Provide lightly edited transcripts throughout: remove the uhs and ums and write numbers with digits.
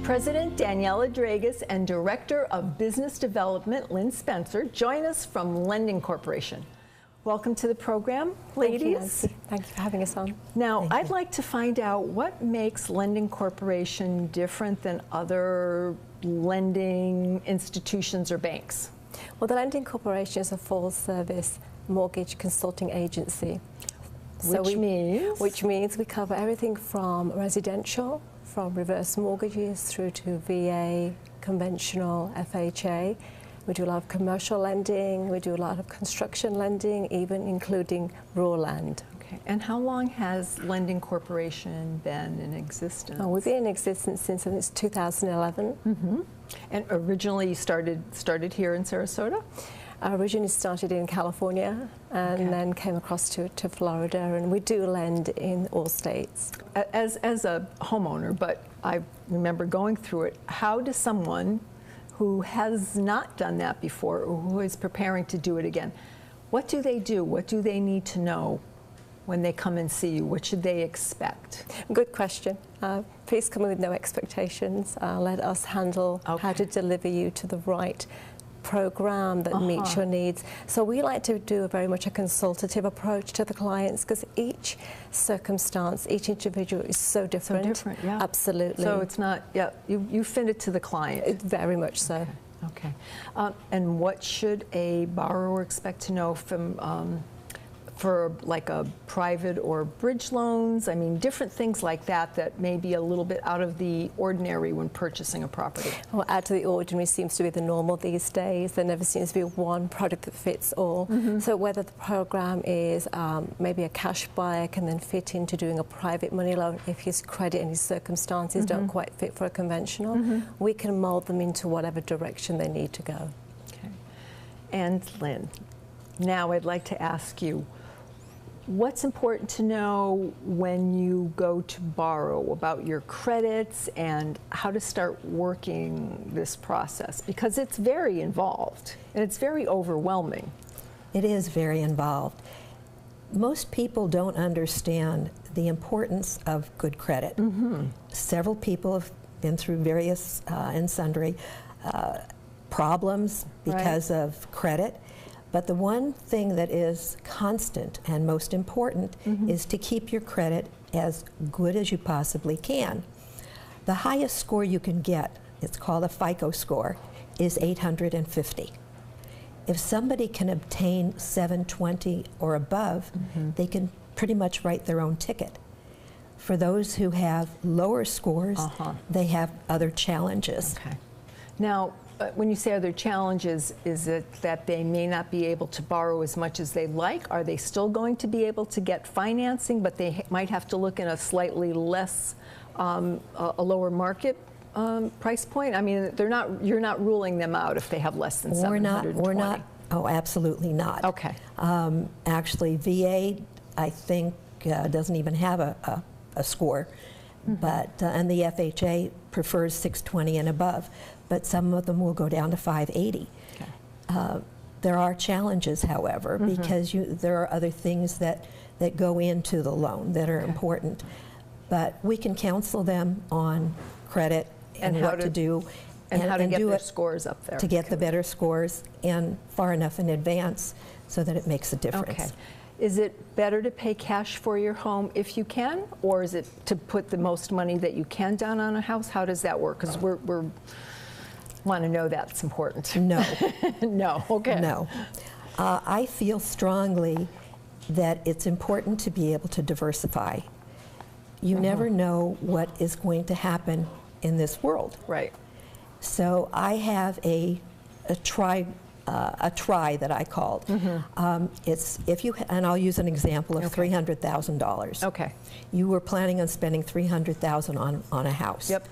President Danijella Dragas and Director of Business Development Lynne Spencer join us from Lending Corporation. Welcome to the program, ladies. Thank you for having us on. Now, I'd like to find out what makes Lending Corporation different than other lending institutions or banks. Well, the Lending Corporation is a full-service mortgage consulting agency. Which means we cover everything from residential, from reverse mortgages through to VA, conventional, FHA. We do a lot of commercial lending, we do a lot of construction lending, even including raw land. Okay. And how long has Lending Corporation been in existence? Oh, we've been in existence since 2011. Mm-hmm. And originally you started here in Sarasota? I originally started in California and then came across to Florida, and we do lend in all states. As a homeowner, but I remember going through it, how does someone who has not done that before or who is preparing to do it again, what do they do? What do they need to know when they come and see you? What should they expect? Good question. Please come in with no expectations. Let us handle how to deliver you to the right program that meets your needs. So we like to do very much a consultative approach to the clients, because each circumstance, each individual is so different. So different, yeah. Absolutely. So it's not, you fit it to the client. Very much so. Okay. And what should a borrower expect to know from for like a private or bridge loans? I mean, different things like that may be a little bit out of the ordinary when purchasing a property. Well, out of the ordinary seems to be the normal these days. There never seems to be one product that fits all. Mm-hmm. So whether the program is maybe a cash buyer can then fit into doing a private money loan if his credit and his circumstances don't quite fit for a conventional, we can mold them into whatever direction they need to go. Okay. And Lynne, now I'd like to ask you, what's important to know when you go to borrow about your credits and how to start working this process? Because it's very involved and it's very overwhelming. It is very involved. Most people don't understand the importance of good credit. Several people have been through various and sundry problems because of credit. But the one thing that is constant and most important is to keep your credit as good as you possibly can. The highest score you can get, it's called a FICO score, is 850. If somebody can obtain 720 or above, they can pretty much write their own ticket. For those who have lower scores, they have other challenges. Okay. Now, when you say other challenges, is it that they may not be able to borrow as much as they like? Are they still going to be able to get financing, but they might have to look in a slightly less, a lower market price point? I mean, you're not ruling them out if they have less than 720. We're not. Oh, absolutely not. Okay. Actually, VA, I think, doesn't even have a score, but and the FHA prefers 620 and above. But some of them will go down to 580. Okay. There are challenges, however, because there are other things that go into the loan that are important. But we can counsel them on credit and what to do. And how to get their scores up there. To get the better scores and far enough in advance so that it makes a difference. Okay. Is it better to pay cash for your home if you can, or is it to put the most money that you can down on a house? How does that work? Because we're want to know that's important. No. No, okay. No. I feel strongly that it's important to be able to diversify. You never know what is going to happen in this world. Right. So I have a try that I called. It's and I'll use an example of $300,000. Okay. You were planning on spending $300,000 on a house. Yep.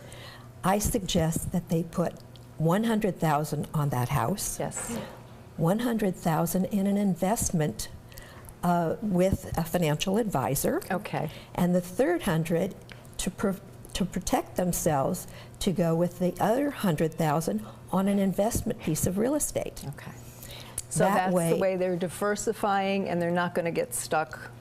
I suggest that they put $100,000 on that house. Yes. $100,000 in an investment with a financial advisor. Okay. And the third $100,000 to protect themselves to go with the other $100,000 on an investment piece of real estate. Okay. So that's the way they're diversifying, and they're not going to get stuck.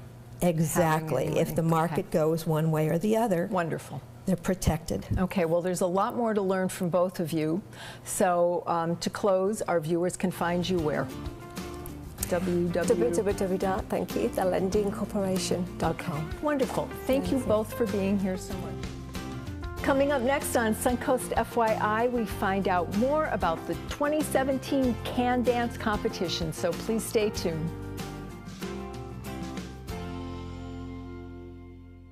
Exactly. If the market goes one way or the other. Wonderful. they're protected. Okay, well, there's a lot more to learn from both of you. So to close, our viewers can find you where? www.thelendingcorporation.com. Wonderful. Thank you both for being here so much. Coming up next on Suncoast FYI, we find out more about the 2017 Can Dance competition, so please stay tuned.